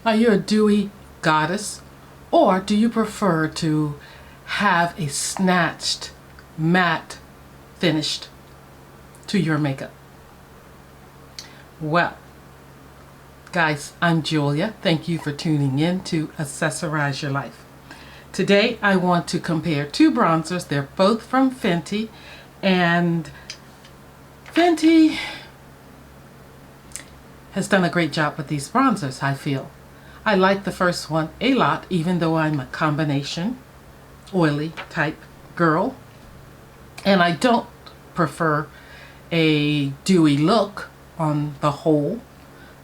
Are you a dewy goddess, or do you prefer to have a snatched, matte finished to your makeup? Well, guys, I'm Julia. Thank you for tuning in to Accessorize Your Life. Today I want to compare two bronzers. They're both from Fenty, and Fenty has done a great job with these bronzers, I feel. I like the first one a lot, even though I'm a combination oily type girl, and I don't prefer a dewy look on the whole.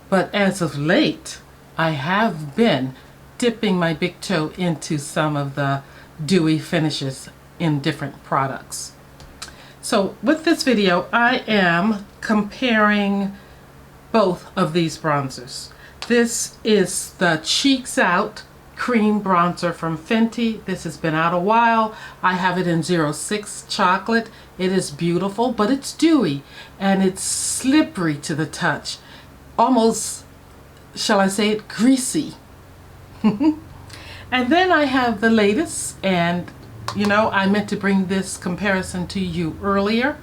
But as of late, I have been dipping my big toe into some of the dewy finishes in different products. So with this video, I am comparing both of these bronzers. This is the Cheeks Out Cream Bronzer from Fenty. This has been out a while. I have it in 06 Chocolate. It is beautiful, but it's dewy and it's slippery to the touch. Almost, shall I say it, greasy. And then I have the latest, and you know, I meant to bring this comparison to you earlier,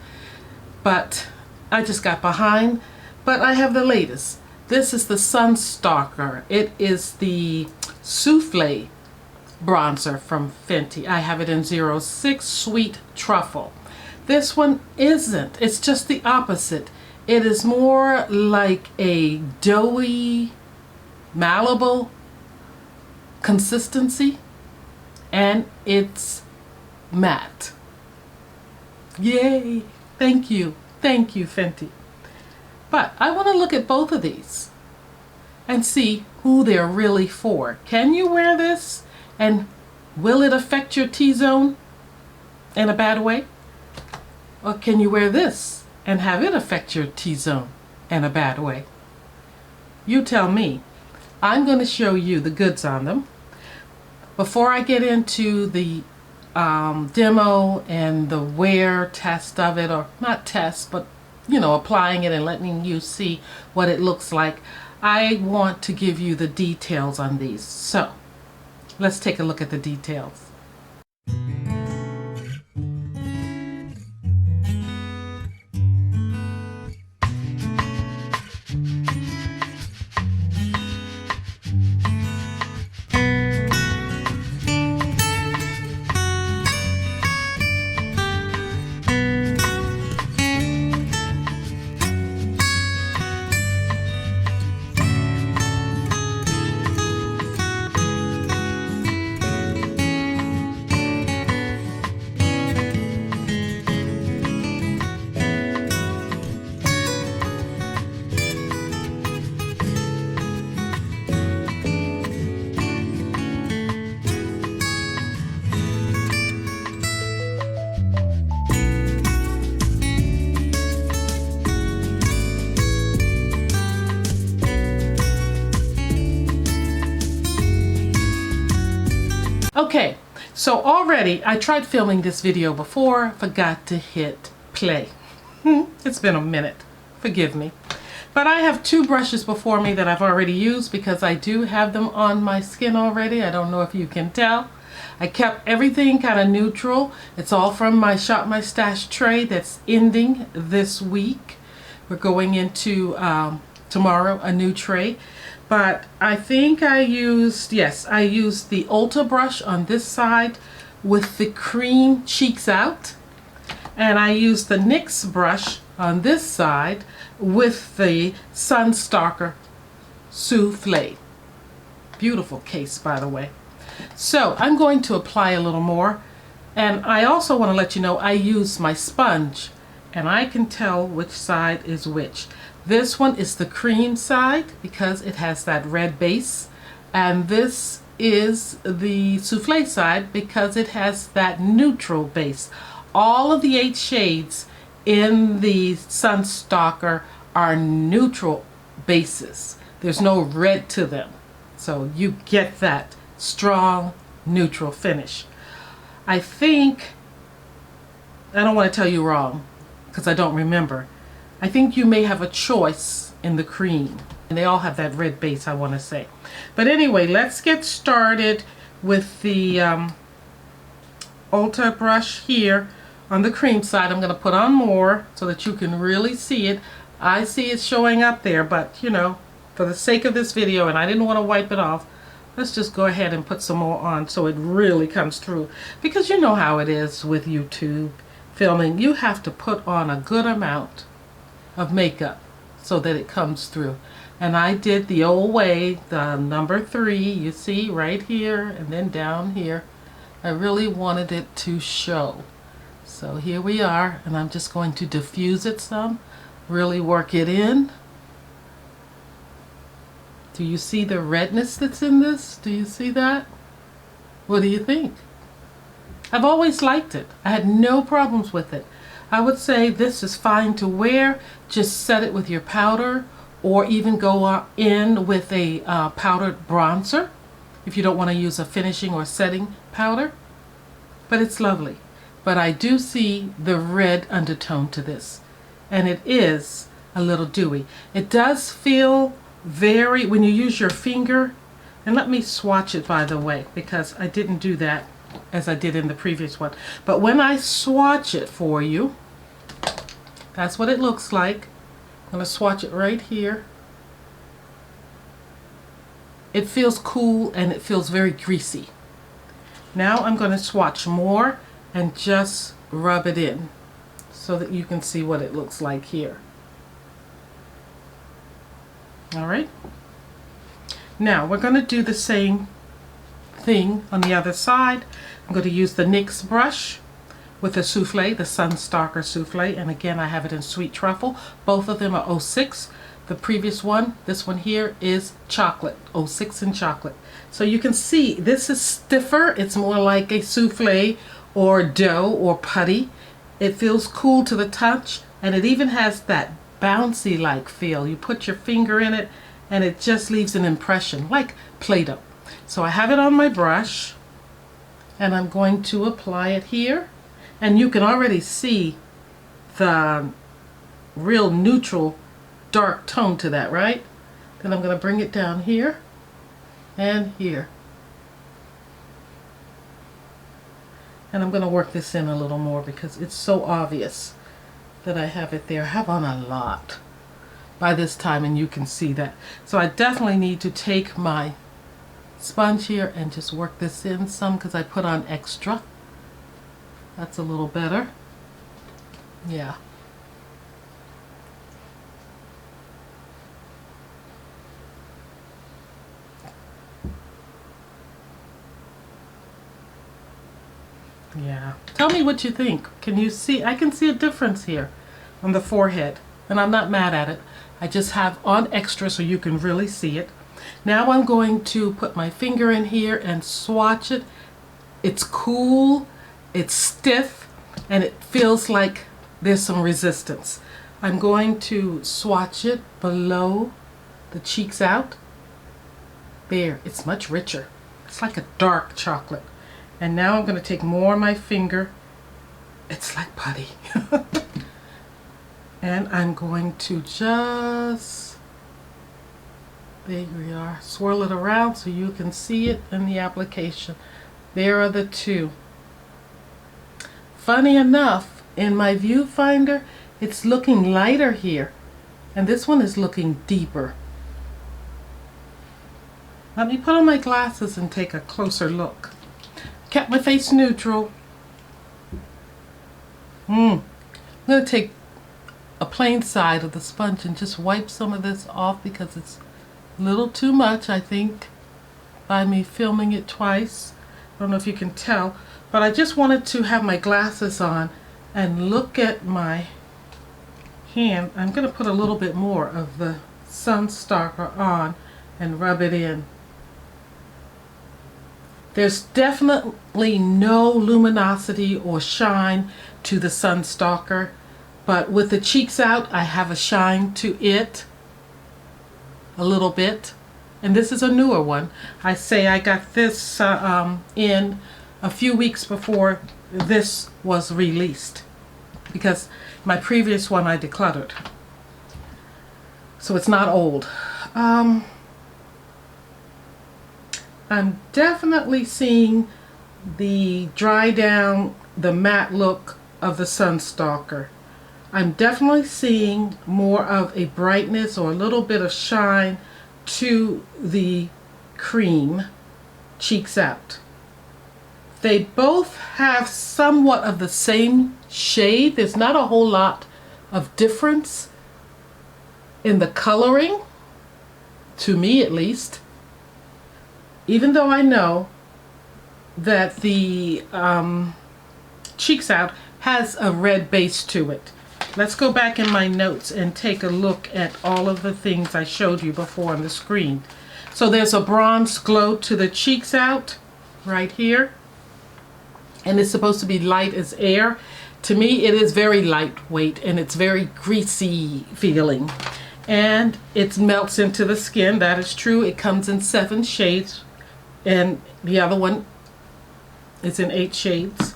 but I just got behind. But I have the latest. This is the Sun Stalk'r. It is the Soufflé bronzer from Fenty. I have it in 06 Sweet Truffle. This one isn't. It's just the opposite. It is more like a doughy, malleable consistency, and it's matte. Yay! Thank you. Thank you, Fenty. But I want to look at both of these and see who they're really for. Can you wear this and will it affect your T-zone in a bad way? Or can you wear this and have it affect your T-zone in a bad way? You tell me. I'm going to show you the goods on them. Before I get into the demo and the wear test of it, or not test, but you know, applying it and letting you see what it looks like, I want to give you the details on these. So let's take a look at the details. Okay, so already I tried filming this video before, forgot to hit play. It's been a minute, forgive me. But I have two brushes before me that I've already used because I do have them on my skin already. I don't know if you can tell. I kept everything kind of neutral. It's all from my Shop My Stash tray that's ending this week. We're going into tomorrow a new tray. But I think I used, yes, I used the Ulta brush on this side with the cream Cheeks Out. And I used the NYX brush on this side with the Sun Stalk'r Soufflé. Beautiful case, by the way. So I'm going to apply a little more. And I also want to let you know I use my sponge, and I can tell which side is which. This one is the cream side because it has that red base, and this is the souffle side because it has that neutral base. All of the 8 shades in the Sun Stalk'r are neutral bases. There's no red to them, so you get that strong neutral finish. I think, I don't want to tell you wrong because I don't remember. I think you may have a choice in the cream. And they all have that red base, I want to say. But anyway, let's get started with the Ulta brush here on the cream side. I'm going to put on more so that you can really see it. I see it showing up there, but you know, for the sake of this video, and I didn't want to wipe it off, let's just go ahead and put some more on so it really comes through. Because you know how it is with YouTube filming. You have to put on a good amount of makeup so that it comes through. And I did the old way, the number 3, you see right here and then down here. I really wanted it to show. So here we are, and I'm just going to diffuse it some, really work it in. Do you see the redness that's in this? Do you see that? What do you think? I've always liked it. I had no problems with it. I would say this is fine to wear. Just set it with your powder, or even go in with a powdered bronzer if you don't want to use a finishing or setting powder. But it's lovely. But I do see the red undertone to this, and it is a little dewy. It does feel very, when you use your finger, and let me swatch it by the way, because I didn't do that as I did in the previous one. But when I swatch it for you, that's what it looks like. I'm going to swatch it right here. It feels cool and it feels very greasy. Now I'm going to swatch more and just rub it in so that you can see what it looks like here. Alright. Now we're going to do the same thing on the other side. I'm going to use the NYX brush with the Soufflé, the Sun Stalk'r Soufflé, and again I have it in Sweet Truffle. Both of them are 06. The previous one, this one here, is chocolate, 06 and chocolate. So you can see this is stiffer. It's more like a souffle or dough or putty. It feels cool to the touch, and it even has that bouncy like feel. You put your finger in it and it just leaves an impression like Play-Doh. So I have it on my brush and I'm going to apply it here. And you can already see the real neutral dark tone to that, right? Then I'm going to bring it down here and here. And I'm going to work this in a little more because it's so obvious that I have it there. I have on a lot by this time, and you can see that. So I definitely need to take my sponge here and just work this in some because I put on extra. That's a little better. Yeah. Yeah. Tell me what you think. Can you see? I can see a difference here on the forehead, and I'm not mad at it. I just have on extra so you can really see it. Now I'm going to put my finger in here and swatch it. It's cool. It's stiff, and it feels like there's some resistance. I'm going to swatch it below the cheeks out. There, it's much richer. It's like a dark chocolate. And now I'm going to take more of my finger. It's like putty. And I'm going to just, there we are, swirl it around so you can see it in the application. There are the two. Funny enough, in my viewfinder, it's looking lighter here, and this one is looking deeper. Let me put on my glasses and take a closer look. Kept my face neutral. I'm going to take a plain side of the sponge and just wipe some of this off because it's a little too much, I think, by me filming it twice. I don't know if you can tell, but I just wanted to have my glasses on and look at my hand. I'm going to put a little bit more of the Sun Stalk'r on and rub it in. There's definitely no luminosity or shine to the Sun Stalk'r, but with the cheeks out, I have a shine to it a little bit. And this is a newer one. I say I got this in a few weeks before this was released, because my previous one I decluttered. So it's not old. I'm definitely seeing the dry down, the matte look of the Sun Stalk'r. I'm definitely seeing more of a brightness or a little bit of shine to the cream Cheeks Out. They both have somewhat of the same shade. There's not a whole lot of difference in the coloring, to me at least, even though I know that the Cheeks Out has a red base to it. Let's go back in my notes and take a look at all of the things I showed you before on the screen. So there's a bronze glow to the Cheeks Out right here, and it's supposed to be light as air. To me, it is very lightweight and it's very greasy feeling, and it melts into the skin. That is true. It comes in 7 shades and the other one is in 8 shades.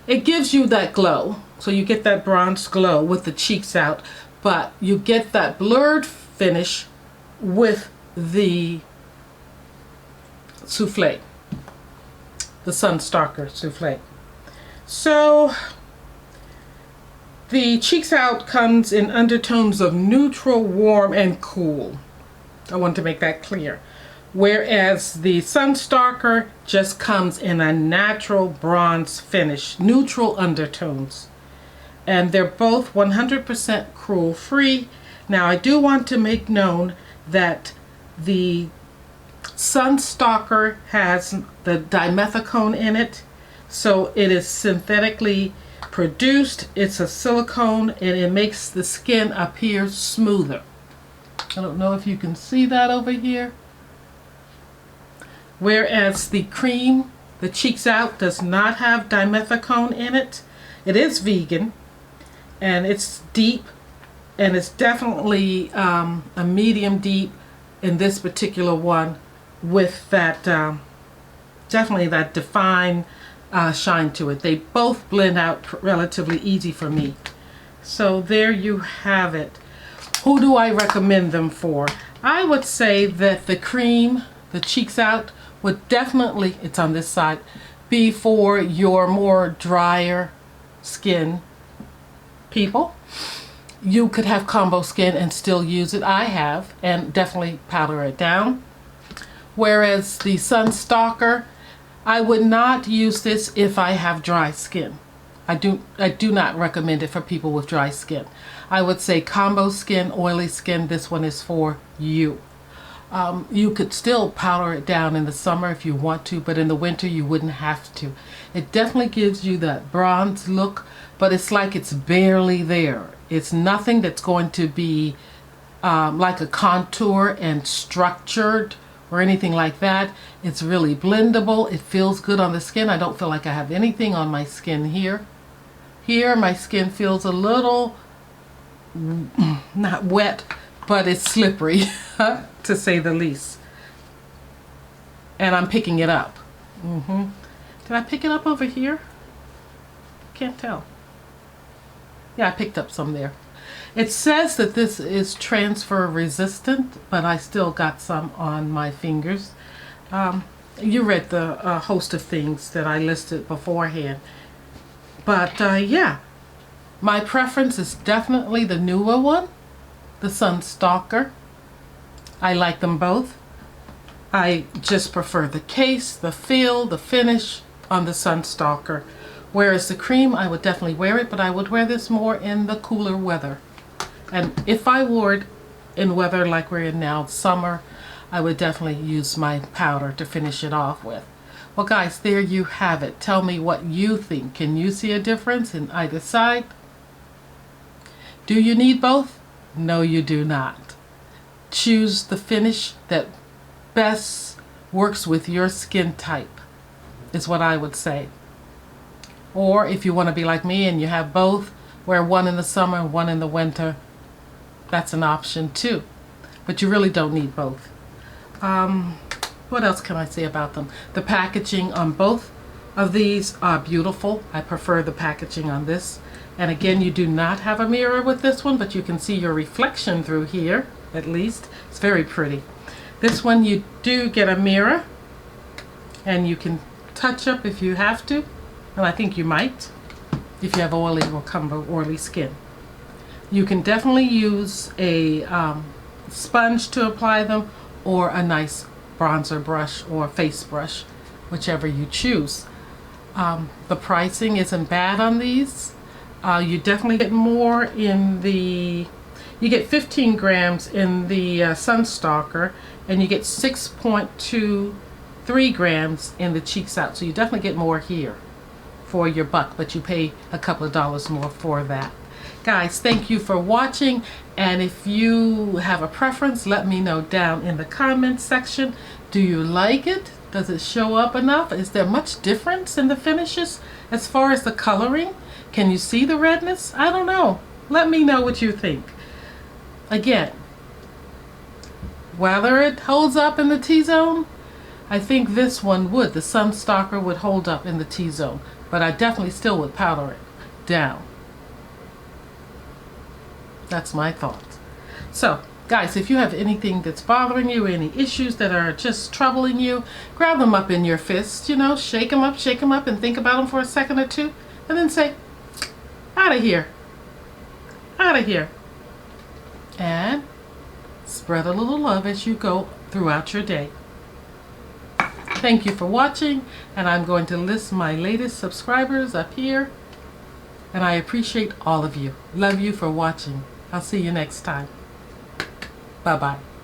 It gives you that glow. So you get that bronze glow with the Cheeks Out, but you get that blurred finish with the Soufflé, the Sun Stalk'r Soufflé. So the Cheeks Out comes in undertones of neutral, warm, and cool. I want to make that clear. Whereas the Sun Stalk'r just comes in a natural bronze finish, neutral undertones. And they're both 100% cruel free. Now I do want to make known that the Sun Stalk'r has the dimethicone in it, so it is synthetically produced. It's a silicone and it makes the skin appear smoother. I don't know if you can see that over here. Whereas the cream, the Cheeks Out, does not have dimethicone in it. It is vegan. And it's deep, and it's definitely a medium deep in this particular one, with that definitely that defined shine to it. They both blend out relatively easy for me. So there you have it. Who do I recommend them for? I would say that the cream, the Cheeks Out, would definitely, it's on this side, be for your more drier skin people. You could have combo skin and still use it. I have, and definitely powder it down. Whereas the Sun Stalk'r, I would not use this if I have dry skin. I do not recommend it for people with dry skin. I would say combo skin, oily skin, this one is for you. You could still powder it down in the summer if you want to, but in the winter you wouldn't have to. It definitely gives you that bronze look, but it's like it's barely there. It's nothing that's going to be like a contour and structured or anything like that. It's really blendable. It feels good on the skin. I don't feel like I have anything on my skin here. Here my skin feels a little, not wet, but it's slippery to say the least. And I'm picking it up. Did I pick it up over here? Can't tell. Yeah, I picked up some there. It says that this is transfer resistant, but I still got some on my fingers. You read the host of things that I listed beforehand. But yeah, my preference is definitely the newer one, the Sun Stalk'r. I like them both. I just prefer the case, the feel, the finish on the Sun Stalk'r. Whereas the cream, I would definitely wear it, but I would wear this more in the cooler weather. And if I wore it in weather like we're in now, summer, I would definitely use my powder to finish it off with. Well guys, there you have it. Tell me what you think. Can you see a difference in either side? Do you need both? No, you do not. Choose the finish that best works with your skin type, is what I would say. Or if you want to be like me and you have both, wear one in the summer and one in the winter. That's an option too. But you really don't need both. What else can I say about them? The packaging on both of these are beautiful. I prefer the packaging on this. And again, you do not have a mirror with this one, but you can see your reflection through here at least. It's very pretty. This one you do get a mirror, and you can touch up if you have to, and I think you might if you have oily or oily skin. You can definitely use a sponge to apply them, or a nice bronzer brush or face brush, whichever you choose. The pricing isn't bad on these. You definitely get more in the, you get 15 grams in the Sun Stalk'r, and you get 6.23 grams in the Cheeks Out. So you definitely get more here for your buck, but you pay a couple of dollars more for that. Guys, thank you for watching, and if you have a preference, let me know down in the comments section. Do you like it? Does it show up enough? Is there much difference in the finishes as far as the coloring? Can you see the redness? I don't know. Let me know what you think. Again, whether it holds up in the T-zone, I think this one would. The Sun Stalk'r would hold up in the T-zone, but I definitely still would powder it down. That's my thoughts. So, guys, if you have anything that's bothering you, any issues that are just troubling you, grab them up in your fist, you know, shake them up, and think about them for a second or two, and then say, out of here, out of here. And spread a little love as you go throughout your day. Thank you for watching, and I'm going to list my latest subscribers up here, and I appreciate all of you. Love you for watching. I'll see you next time. Bye-bye.